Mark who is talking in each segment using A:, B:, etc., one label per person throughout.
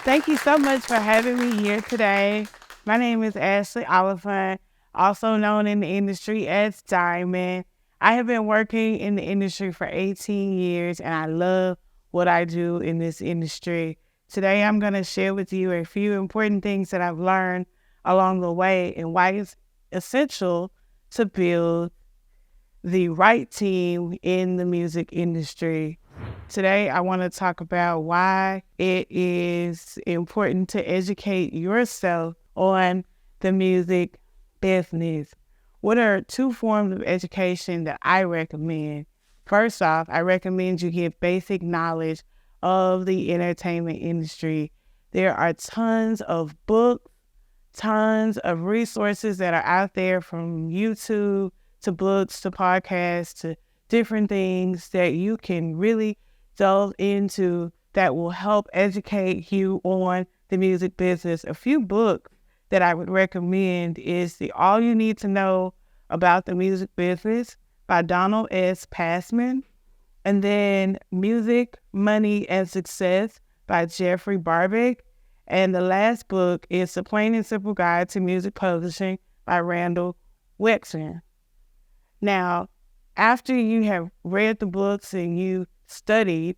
A: Thank you so much for having me here today. My name is Ashley Oliphant, also known in the industry as Diamond. I have been working in the industry for 18 years and I love what I do in this industry. Today, I'm going to share with you a few important things that I've learned along the way and why it's essential to build the right team in the music industry. Today, I want to talk about why it is important to educate yourself on the music business. What are two forms of education that I recommend? First off, I recommend you get basic knowledge of the entertainment industry. There are tons of books, tons of resources that are out there, from YouTube to books to podcasts to different things that you can really delve into that will help educate you on the music business. A few books that I would recommend is the All You Need to Know About the Music Business by Donald S. Passman, and then Music, Money, and Success by Jeffrey Barbick. And the last book is The Plain and Simple Guide to Music Publishing by Randall Wexner. Now, after you have read the books and you studied,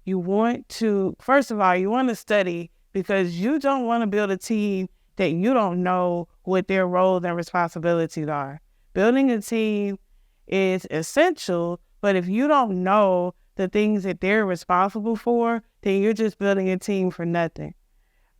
A: you want to study because you don't want to build a team that you don't know what their roles and responsibilities are. Building a team is essential, but if you don't know the things that they're responsible for, then you're just building a team for nothing.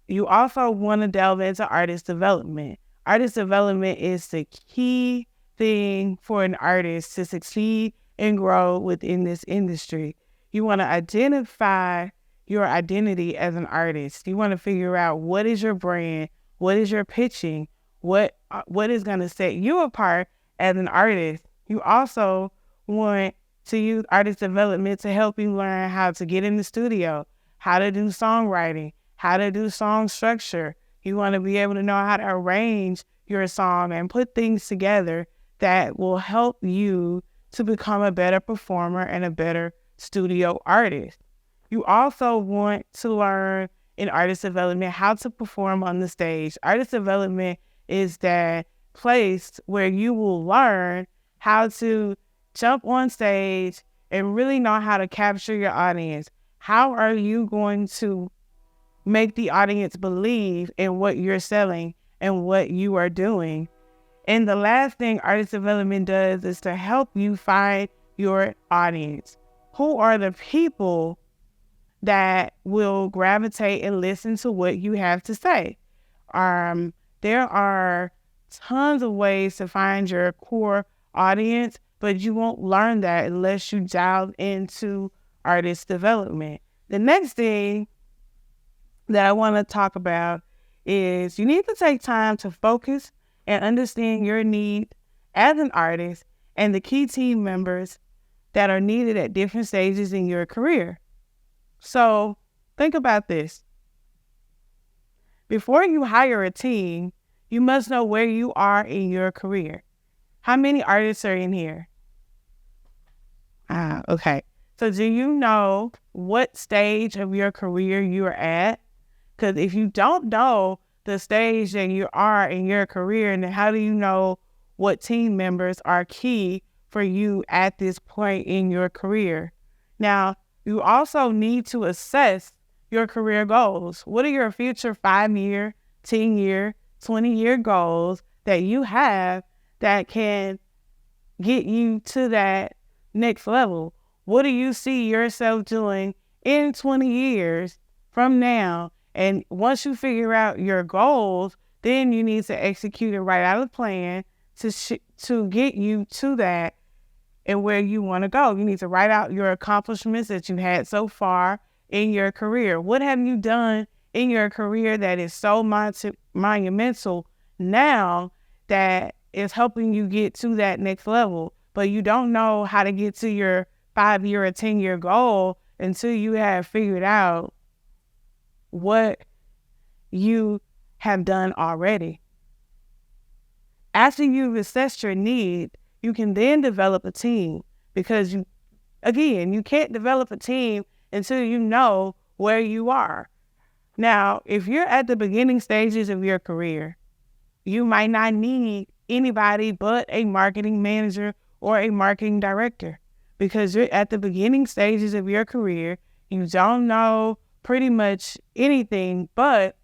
A: You also want to delve into artist development. Artist development is the key thing for an artist to succeed and grow within this industry. You want to identify your identity as an artist. You want to figure out what is your brand, what is your pitching, what is going to set you apart as an artist. You also want to use artist development to help you learn how to get in the studio, how to do songwriting, how to do song structure. You want to be able to know how to arrange your song and put things together that will help you to become a better performer and a better studio artist. You also want to learn in artist development how to perform on the stage. Artist development is that place where you will learn how to jump on stage and really know how to capture your audience. How are you going to make the audience believe in what you're selling and what you are doing? And the last thing artist development does is to help you find your audience. Who are the people that will gravitate and listen to what you have to say? There are tons of ways to find your core audience, but you won't learn that unless you dive into artist development. The next thing that I want to talk about is you need to take time to focus and understand your need as an artist and the key team members that are needed at different stages in your career. So think about this. Before you hire a team, you must know where you are in your career. How many artists are in here? Okay. So do you know what stage of your career you are at? Because if you don't know the stage that you are in your career, then how do you know what team members are key for you at this point in your career? Now, you also need to assess your career goals. What are your future 5-year, 10-year, 20-year goals that you have that can get you to that next level? What do you see yourself doing in 20 years from now? And once you figure out your goals, then you need to execute and write out a plan to get you to that and where you want to go. You need to write out your accomplishments that you had so far in your career. What have you done in your career that is so monumental now that is helping you get to that next level? But you don't know how to get to your 5-year or 10-year goal until you have figured out what you have done already. After you've assessed your need, you can then develop a team, because you can't develop a team until you know where you are. Now, if you're at the beginning stages of your career, you might not need anybody but a marketing manager or a marketing director because you're at the beginning stages of your career. You don't know pretty much anything, but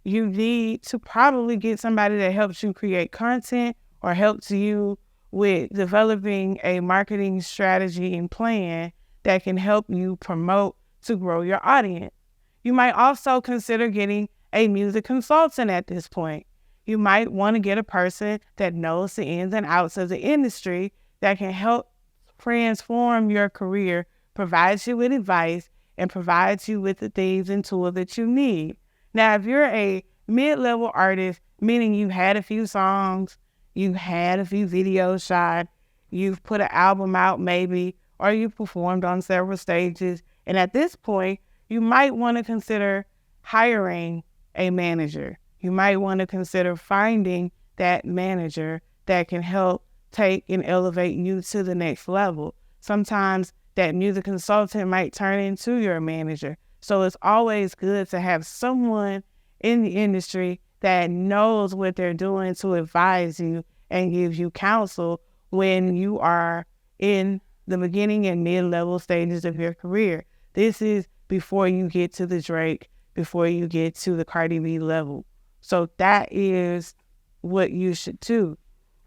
A: you need to probably get somebody that helps you create content or helps you with developing a marketing strategy and plan that can help you promote to grow your audience. You might also consider getting a music consultant at this point. You might want to get a person that knows the ins and outs of the industry that can help transform your career, provides you with advice, and provides you with the things and tools that you need. Now, if you're a mid-level artist, meaning you've had a few songs, you've had a few videos shot, you've put an album out maybe, or you've performed on several stages, and at this point, you might want to consider hiring a manager. You might want to consider finding that manager that can help take and elevate you to the next level. Sometimes that music consultant might turn into your manager. So it's always good to have someone in the industry that knows what they're doing to advise you and give you counsel when you are in the beginning and mid-level stages of your career. This is before you get to the Drake, before you get to the Cardi B level. So that is what you should do.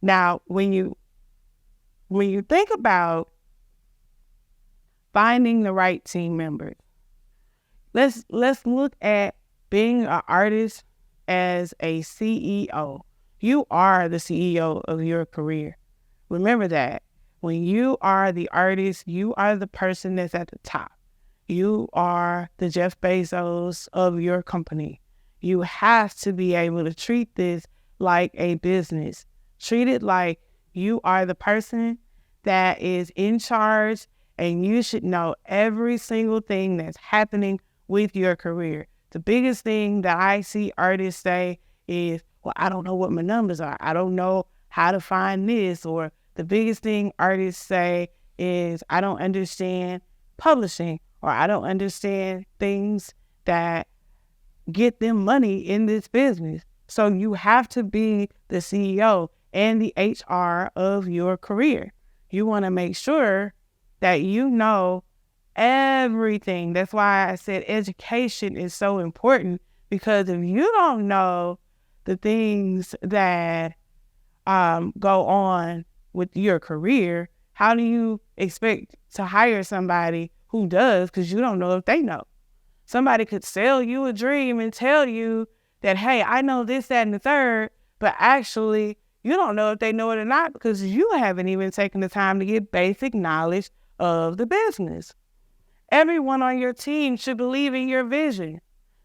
A: Now, when you think about finding the right team members, let's look at being an artist as a CEO. You are the CEO of your career. Remember that. When you are the artist, you are the person that's at the top. You are the Jeff Bezos of your company. You have to be able to treat this like a business. Treat it like you are the person that is in charge, and you should know every single thing that's happening with your career. The biggest thing that I see artists say is, well, I don't know what my numbers are. I don't know how to find this. Or the biggest thing artists say is, I don't understand publishing, or I don't understand things that get them money in this business. So you have to be the CEO and the HR of your career. You want to make sure that you know everything. That's why I said education is so important, because if you don't know the things that go on with your career, how do you expect to hire somebody who does? Because you don't know if they know. Somebody could sell you a dream and tell you that, hey, I know this, that, and the third, but actually you don't know if they know it or not because you haven't even taken the time to get basic knowledge of the business. Everyone on your team should believe in your vision.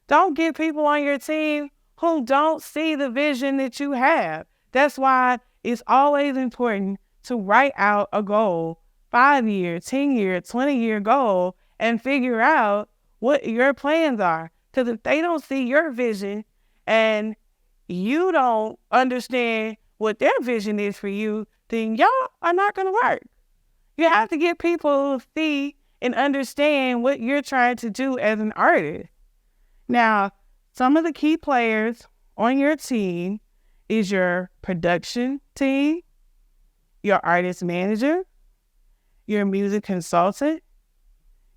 A: Don't get people on your team who don't see the vision that you have. That's why it's always important to write out a goal, 5-year, 10-year, 20-year goal, and figure out what your plans are. Because if they don't see your vision and you don't understand what their vision is for you, then y'all are not going to work. You have to get people to see and understand what you're trying to do as an artist. Now, some of the key players on your team is your production team, your artist manager, your music consultant,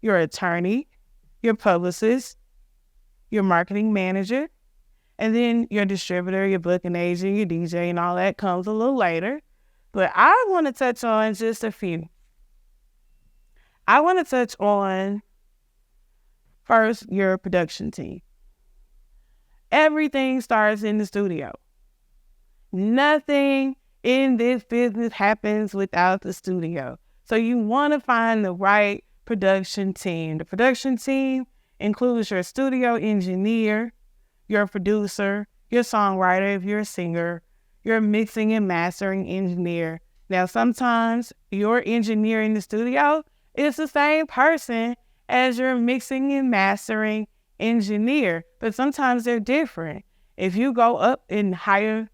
A: your attorney, your publicist, your marketing manager, and then your distributor, your booking agent, your DJ, and all that comes a little later. But I want to touch on just a few. I want to touch on, first, your production team. Everything starts in the studio. Nothing in this business happens without the studio. So you want to find the right production team. The production team includes your studio engineer, your producer, your songwriter if you're a singer, your mixing and mastering engineer. Now, sometimes your engineer in the studio is the same person as your mixing and mastering engineer, but sometimes they're different. If you go up in higher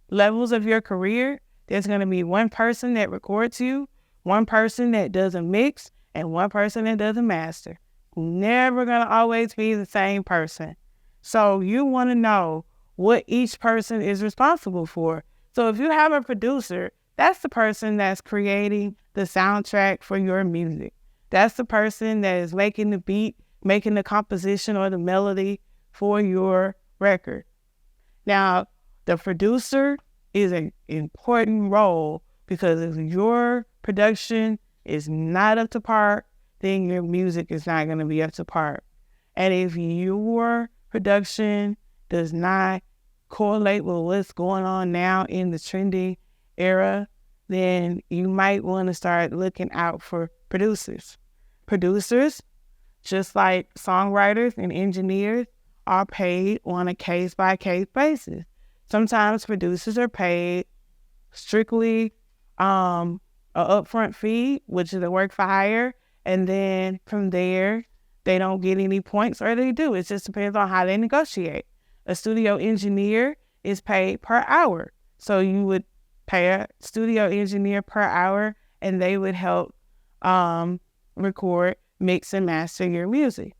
A: levels of your career, there's going to be one person that records you, one person that does a mix, and one person that does a master. Never going to always be the same person. So you want to know what each person is responsible for. So if you have a producer, that's the person that's creating the soundtrack for your music. That's the person that is making the beat, making the composition or the melody for your record. Now, the producer is an important role because if your production is not up to par, then your music is not going to be up to par. And if your production does not correlate with what's going on now in the trending era, then you might want to start looking out for producers. Producers, just like songwriters and engineers, are paid on a case-by-case basis. Sometimes producers are paid strictly an upfront fee, which is a work for hire, and then from there, they don't get any points or they do. It just depends on how they negotiate. A studio engineer is paid per hour. So you would pay a studio engineer per hour and they would help record, mix, and master your music.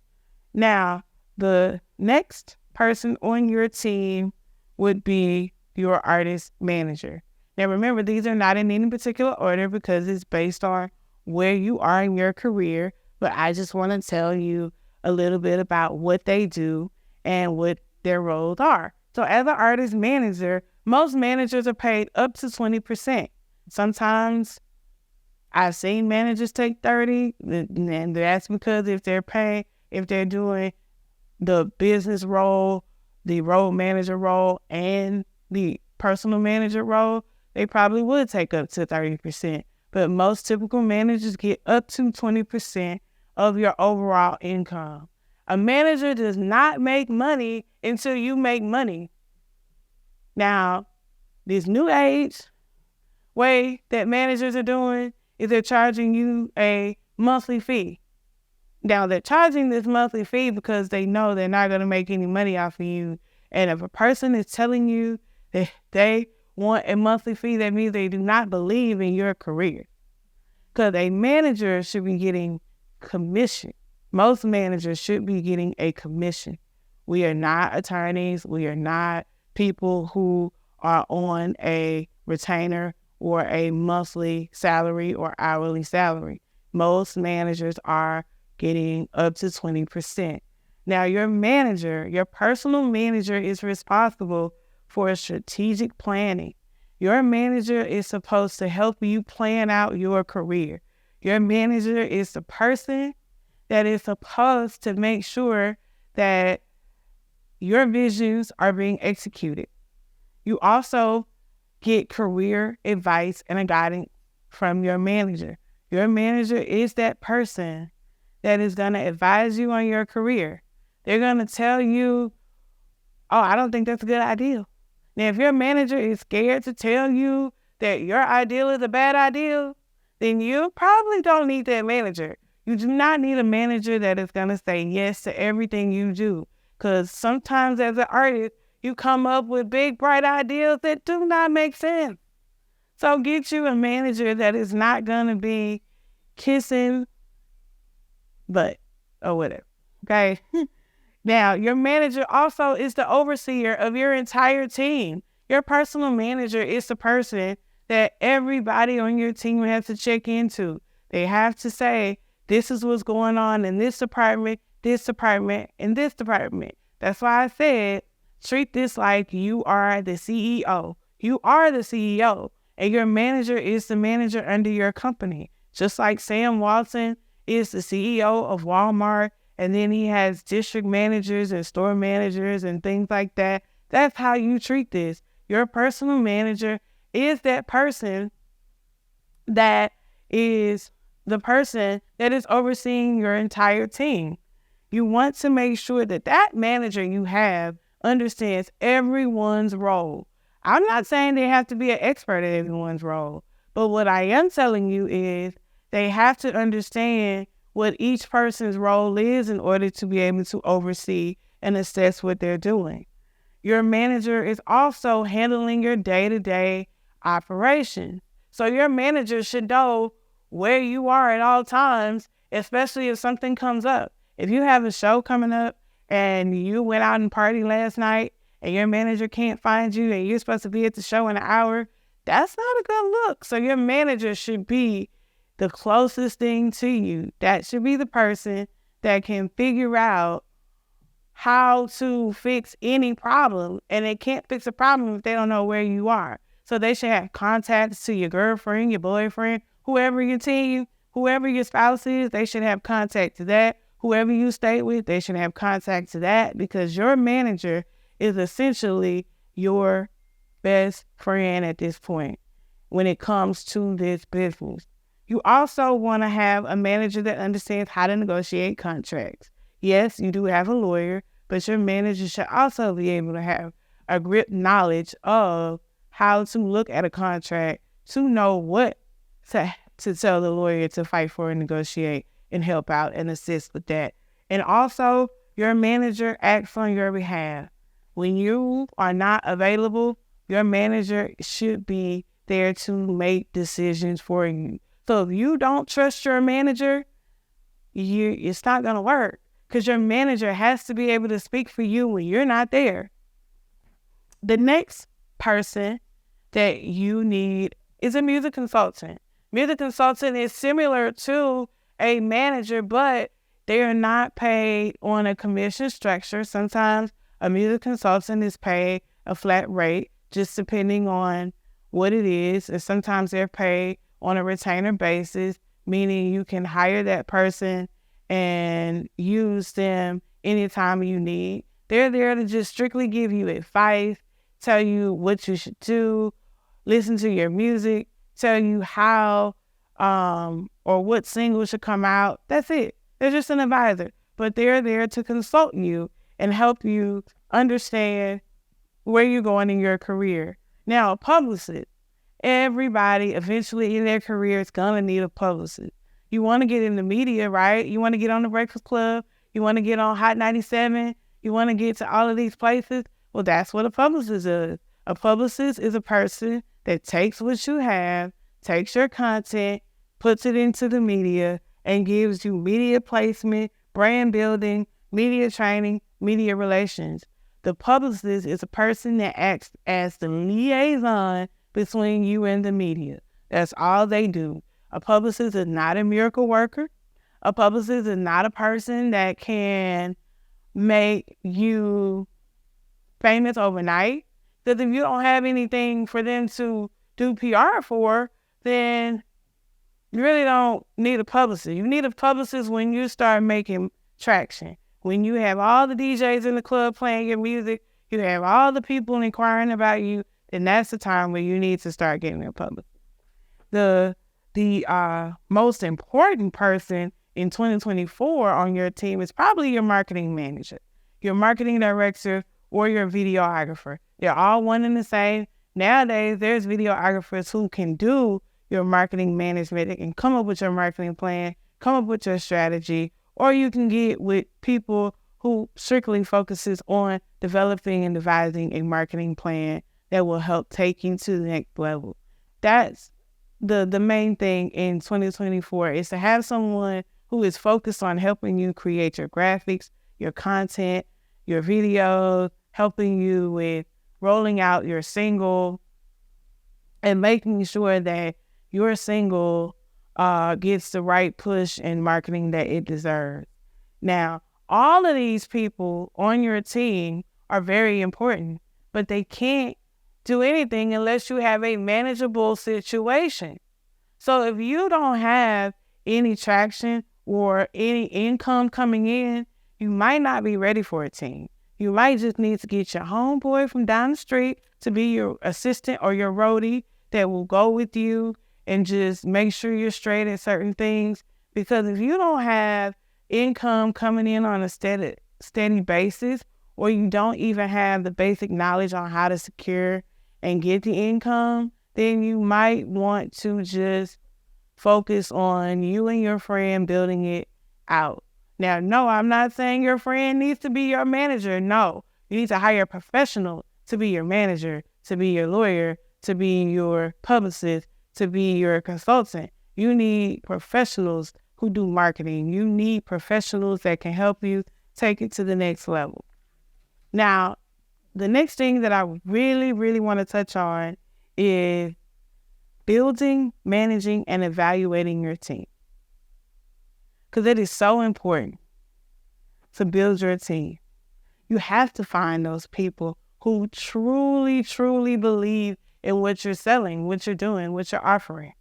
A: Now, the next person on your team would be your artist manager. Now, remember, these are not in any particular order because it's based on where you are in your career, but I just want to tell you a little bit about what they do and what their roles are. So as an artist manager, most managers are paid up to 20%. Sometimes I've seen managers take 30%, and that's because if they're doing the business role, the road manager role, and the personal manager role, they probably would take up to 30%. But most typical managers get up to 20% of your overall income. A manager does not make money until you make money. Now, this new age way that managers are doing is they're charging you a monthly fee. Now, they're charging this monthly fee because they know they're not going to make any money off of you. And if a person is telling you that they want a monthly fee, that means they do not believe in your career. Because a manager should be getting commission. Most managers should be getting a commission. We are not attorneys. We are not people who are on a retainer or a monthly salary or hourly salary. Most managers are getting up to 20%. Now, your manager, your personal manager, is responsible for strategic planning. Your manager is supposed to help you plan out your career. Your manager is the person that is supposed to make sure that your visions are being executed. You also get career advice and a guidance from your manager. Your manager is that person that is going to advise you on your career. They're going to tell you, oh, I don't think that's a good idea. Now, if your manager is scared to tell you that your ideal is a bad ideal, then you probably don't need that manager. You do not need a manager that is going to say yes to everything you do. Because sometimes as an artist, you come up with big, bright ideas that do not make sense. So get you a manager that is not going to be kissing butt or whatever, okay? Now, your manager also is the overseer of your entire team. Your personal manager is the person that everybody on your team has to check into. They have to say, this is what's going on in this department, and this department. That's why I said, treat this like you are the CEO. You are the CEO, and your manager is the manager under your company. Just like Sam Walton is the CEO of Walmart, and then he has district managers and store managers and things like that. That's how you treat this. Your personal manager is that person that is the person that is overseeing your entire team. You want to make sure that that manager you have understands everyone's role. I'm not saying they have to be an expert at everyone's role, but what I am telling you is they have to understand what each person's role is in order to be able to oversee and assess what they're doing. Your manager is also handling your day-to-day operation. So your manager should know where you are at all times, especially if something comes up. If you have a show coming up and you went out and partied last night and your manager can't find you and you're supposed to be at the show in an hour, that's not a good look. So your manager should be the closest thing to you. That should be the person that can figure out how to fix any problem. And they can't fix a problem if they don't know where you are. So they should have contacts to your girlfriend, your boyfriend, whoever your team, whoever your spouse is, they should have contact to that. Whoever you stay with, they should have contact to that, because your manager is essentially your best friend at this point when it comes to this business. You also want to have a manager that understands how to negotiate contracts. Yes, you do have a lawyer, but your manager should also be able to have a grip knowledge of how to look at a contract, to know what to tell the lawyer to fight for and negotiate and help out and assist with that. And also, your manager acts on your behalf. When you are not available, your manager should be there to make decisions for you. So if you don't trust your manager, it's not going to work, because your manager has to be able to speak for you when you're not there. The next person that you need is a music consultant. Music consultant is similar to a manager, but they are not paid on a commission structure. Sometimes a music consultant is paid a flat rate, just depending on what it is. And sometimes they're paid on a retainer basis, meaning you can hire that person and use them anytime you need. They're there to just strictly give you advice, tell you what you should do, listen to your music, tell you how or what single should come out. That's it. They're just an advisor, but they're there to consult you and help you understand where you're going in your career. Now, a publicist, everybody eventually in their career is going to need a publicist. You want to get in the media, right? You want to get on the Breakfast Club. You want to get on Hot 97. You want to get to all of these places. Well, that's what a publicist is. A publicist is a person that takes what you have, takes your content, puts it into the media, and gives you media placement, brand building, media training, media relations. The publicist is a person that acts as the liaison between you and the media. That's all they do. A publicist is not a miracle worker. A publicist is not a person that can make you famous overnight. Because if you don't have anything for them to do PR for, then you really don't need a publicist. You need a publicist when you start making traction. When you have all the DJs in the club playing your music, you have all the people inquiring about you, then that's the time where you need to start getting a publicist. The most important person in 2024 on your team is probably your marketing manager, your marketing director, or your videographer. They're all one and the same. Nowadays, there's videographers who can do your marketing management and come up with your marketing plan, come up with your strategy, or you can get with people who strictly focuses on developing and devising a marketing plan that will help take you to the next level. That's the main thing in 2024, is to have someone who is focused on helping you create your graphics, your content, your videos, helping you with rolling out your single, and making sure that your single gets the right push and marketing that it deserves. Now, all of these people on your team are very important, but they can't do anything unless you have a manageable situation. So if you don't have any traction or any income coming in, you might not be ready for a team. You might just need to get your homeboy from down the street to be your assistant or your roadie that will go with you and just make sure you're straight at certain things. Because if you don't have income coming in on a steady basis, or you don't even have the basic knowledge on how to secure and get the income, then you might want to just focus on you and your friend building it out. Now, no, I'm not saying your friend needs to be your manager. No, you need to hire a professional to be your manager, to be your lawyer, to be your publicist, to be your consultant. You need professionals who do marketing. You need professionals that can help you take it to the next level. Now, the next thing that I really, really want to touch on is building, managing, and evaluating your team. Because it is so important to build your team. You have to find those people who truly, truly believe in what you're selling, what you're doing, what you're offering.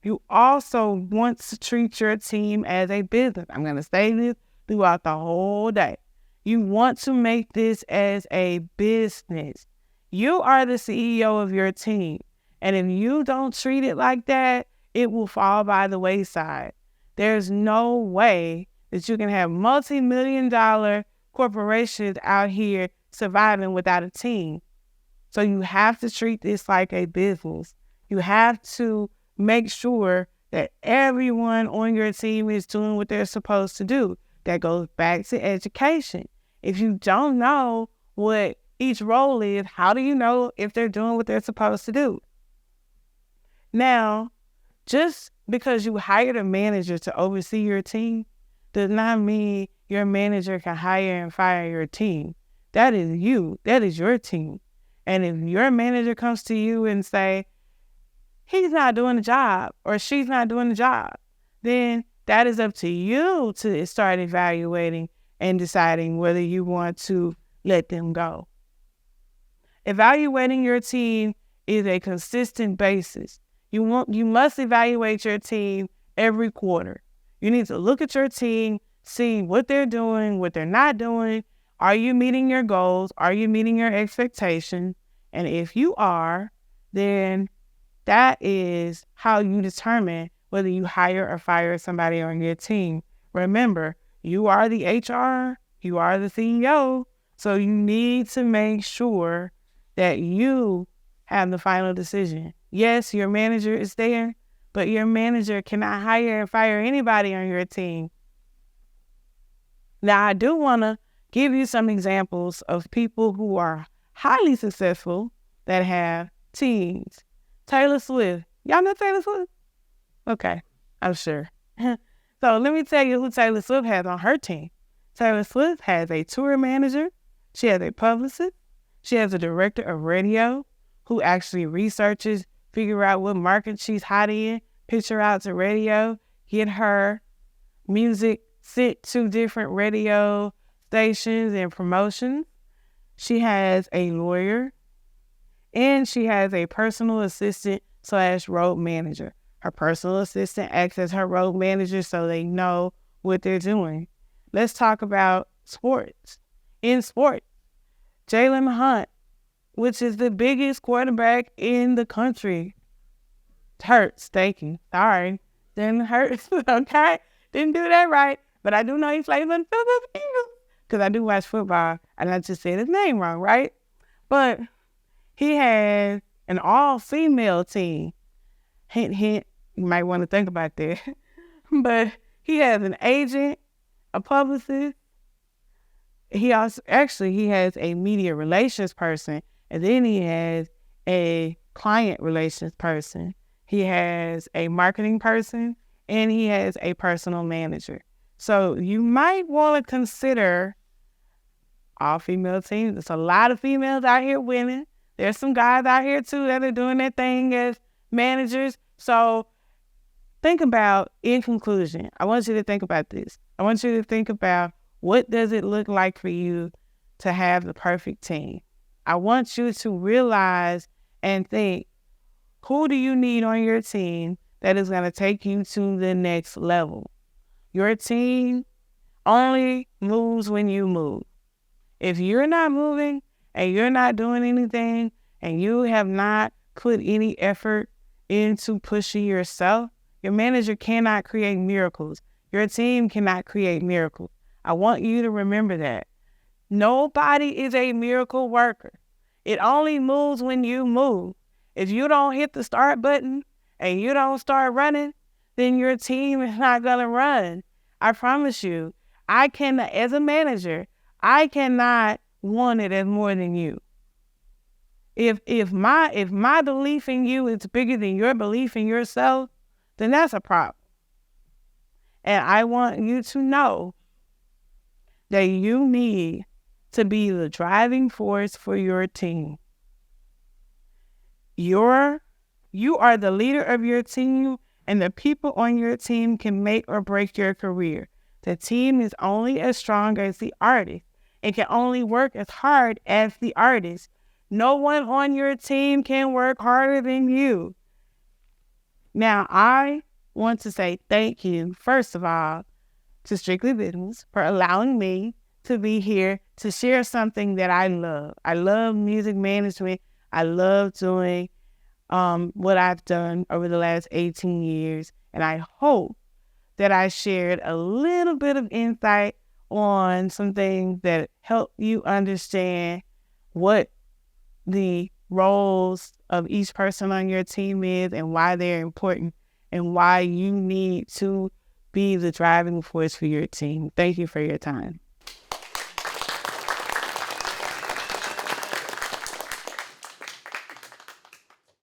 A: You also want to treat your team as a business. I'm going to say this throughout the whole day. You want to make this as a business. You are the CEO of your team. And if you don't treat it like that, it will fall by the wayside. There's no way that you can have multi-million-dollar corporations out here surviving without a team. So you have to treat this like a business. You have to make sure that everyone on your team is doing what they're supposed to do. That goes back to education. If you don't know what each role is, how do you know if they're doing what they're supposed to do? Now, just because you hired a manager to oversee your team does not mean your manager can hire and fire your team. That is you. That is your team. And if your manager comes to you and say, he's not doing the job or she's not doing the job, then that is up to you to start evaluating and deciding whether you want to let them go. Evaluating your team is a consistent basis. You must evaluate your team every quarter. You need to look at your team, see what they're doing, what they're not doing. Are you meeting your goals? Are you meeting your expectations? And if you are, then that is how you determine whether you hire or fire somebody on your team. Remember, you are the HR, you are the CEO, so you need to make sure that you have the final decision. Yes, your manager is there, but your manager cannot hire and fire anybody on your team. Now, I do want to give you some examples of people who are highly successful that have teams. Taylor Swift. Y'all know Taylor Swift? Okay, I'm sure. So let me tell you who Taylor Swift has on her team. Taylor Swift has a tour manager. She has a publicist. She has a director of radio who actually researches, figure out what market she's hot in, pitch her out to radio, get her music sent to different radio stations and promotions. She has a lawyer, and she has a personal assistant / road manager. Her personal assistant acts as her road manager so they know what they're doing. Let's talk about sports. In sports, Jalen Hunt, which is the biggest quarterback in the country. Hurts, thank you. Sorry. Didn't hurt, okay? Didn't do that right, but I do know he plays on the Eagles because I do watch football, and I just said his name wrong, right? But he has an all-female team. Hint, hint, you might want to think about that. But he has an agent, a publicist. He has a media relations person, and then he has a client relations person. He has a marketing person, and he has a personal manager. So you might want to consider all-female teams. There's a lot of females out here winning. There's some guys out here, too, that are doing their thing as managers. So think about, in conclusion, I want you to think about this. I want you to think about, what does it look like for you to have the perfect team? I want you to realize and think, who do you need on your team that is going to take you to the next level? Your team only moves when you move. If you're not moving and you're not doing anything and you have not put any effort into pushing yourself, your manager cannot create miracles. Your team cannot create miracles. I want you to remember that. Nobody is a miracle worker. It only moves when you move. If you don't hit the start button and you don't start running, then your team is not going to run. I promise you, as a manager, I cannot want it as more than you. If my belief in you is bigger than your belief in yourself, then that's a problem. And I want you to know that you need to be the driving force for your team. You are the leader of your team, and the people on your team can make or break your career. The team is only as strong as the artist. It can only work as hard as the artist. No one on your team can work harder than you. Now, I want to say thank you, first of all, to Strictly Business for allowing me to be here to share something that I love. I love music management. I love doing what I've done over the last 18 years. And I hope that I shared a little bit of insight on some things that help you understand what the roles of each person on your team is and why they're important and why you need to be the driving force for your team. Thank you for your time.